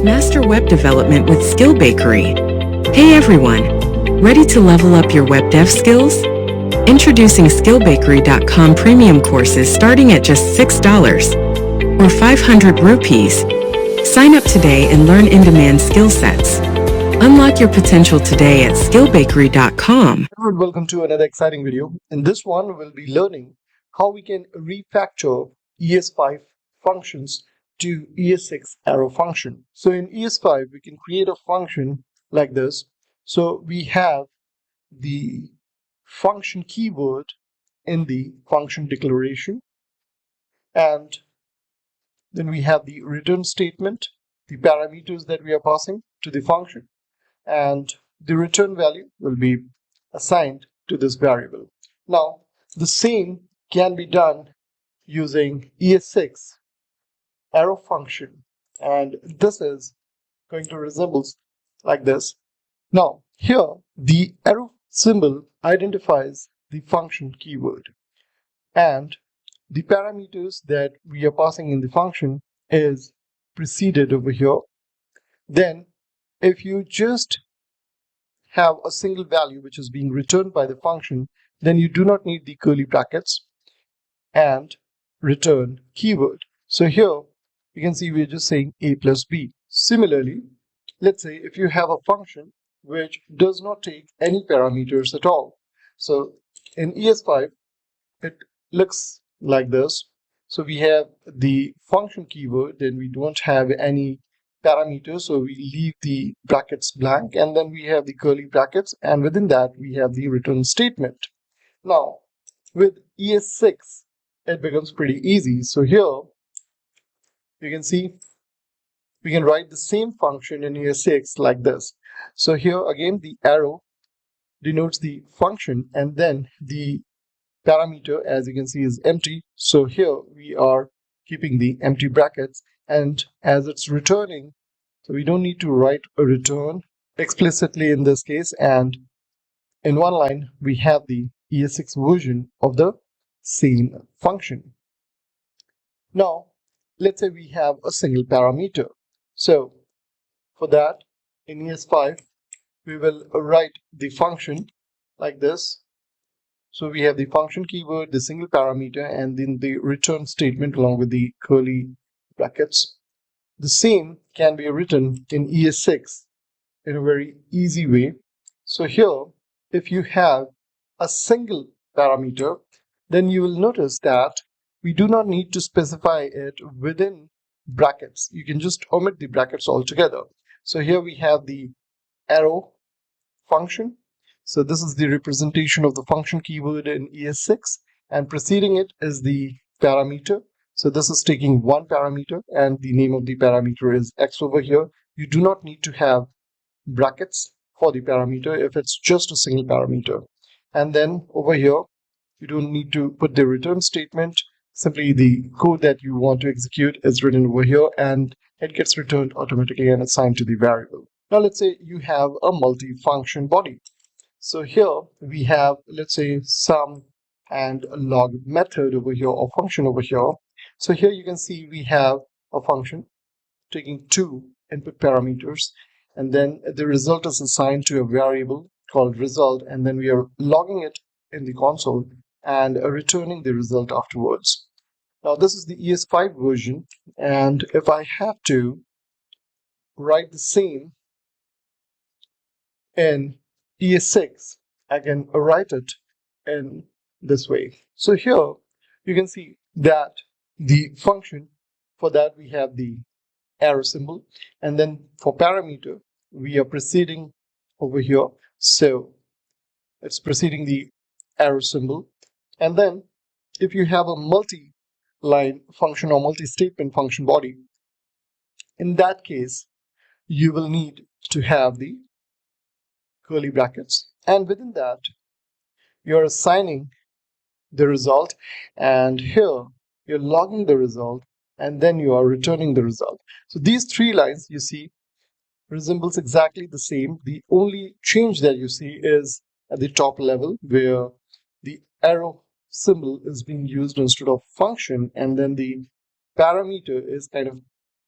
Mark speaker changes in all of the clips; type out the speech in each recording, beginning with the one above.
Speaker 1: Master web development with SkillBakery. Hey everyone! Ready to level up your web dev skills? Introducing SkillBakery.com premium courses starting at just $6 or 500 rupees. Sign up today and learn in-demand skill sets. Unlock your potential today at SkillBakery.com.
Speaker 2: Everyone, welcome to another exciting video. In this one, we'll be learning how we can refactor ES5 functions to ES6 arrow function. So in ES5, we can create a function like this. So we have the function keyword in the function declaration, and then we have the return statement, the parameters that we are passing to the function, and the return value will be assigned to this variable. Now, the same can be done using ES6 arrow function, and this is going to resemble like this. Now, here the arrow symbol identifies the function keyword, and the parameters that we are passing in the function is preceded over here. Then if you just have a single value which is being returned by the function, then you do not need the curly brackets and return keyword. So here you can see we're just saying a plus b. Similarly, let's say if you have a function which does not take any parameters at all. So in ES5 it looks like this. So we have the function keyword, then we don't have any parameters, so we leave the brackets blank, and then we have the curly brackets, and within that we have the return statement. Now with ES6 it becomes pretty easy. So here you can see we can write the same function in ES6 like this. So here again the arrow denotes the function, and then the parameter, as you can see, is empty. So here we are keeping the empty brackets, and as it's returning, so we don't need to write a return explicitly in this case, and in one line we have the ES6 version of the same function. Now let's say we have a single parameter. So for that, in ES5 we will write the function like this. So we have the function keyword, the single parameter, and then the return statement along with the curly brackets. The same can be written in ES6 in a very easy way. So here, if you have a single parameter, then you will notice that we do not need to specify it within brackets. You can just omit the brackets altogether. So here we have the arrow function. So this is the representation of the function keyword in ES6, and preceding it is the parameter. So this is taking one parameter, and the name of the parameter is x over here. You do not need to have brackets for the parameter if it's just a single parameter. And then over here, you don't need to put the return statement. Simply the code that you want to execute is written over here, and it gets returned automatically and assigned to the variable. Now let's say you have a multi-function body. So here we have, let's say, sum and log method over here, or function over here. So here you can see we have a function taking two input parameters, and then the result is assigned to a variable called result, and then we are logging it in the console and returning the result afterwards. Now this is the ES5 version, and if I have to write the same in ES6, I can write it in this way. So here you can see that the function, for that we have the arrow symbol, and then for parameter we are proceeding over here. So it's preceding the arrow symbol, and then if you have a multi-line function or multi-statement function body, in that case you will need to have the curly brackets, and within that you're assigning the result, and here you're logging the result, and then you are returning the result. So these three lines you see resembles exactly the same. The only change that you see is at the top level, where the arrow symbol is being used instead of function, and then the parameter is kind of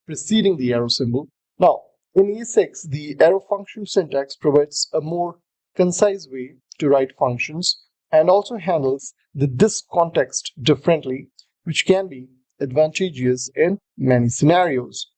Speaker 2: preceding the arrow symbol, Now, in ES6, the arrow function syntax provides a more concise way to write functions and also handles the this context differently, which can be advantageous in many scenarios.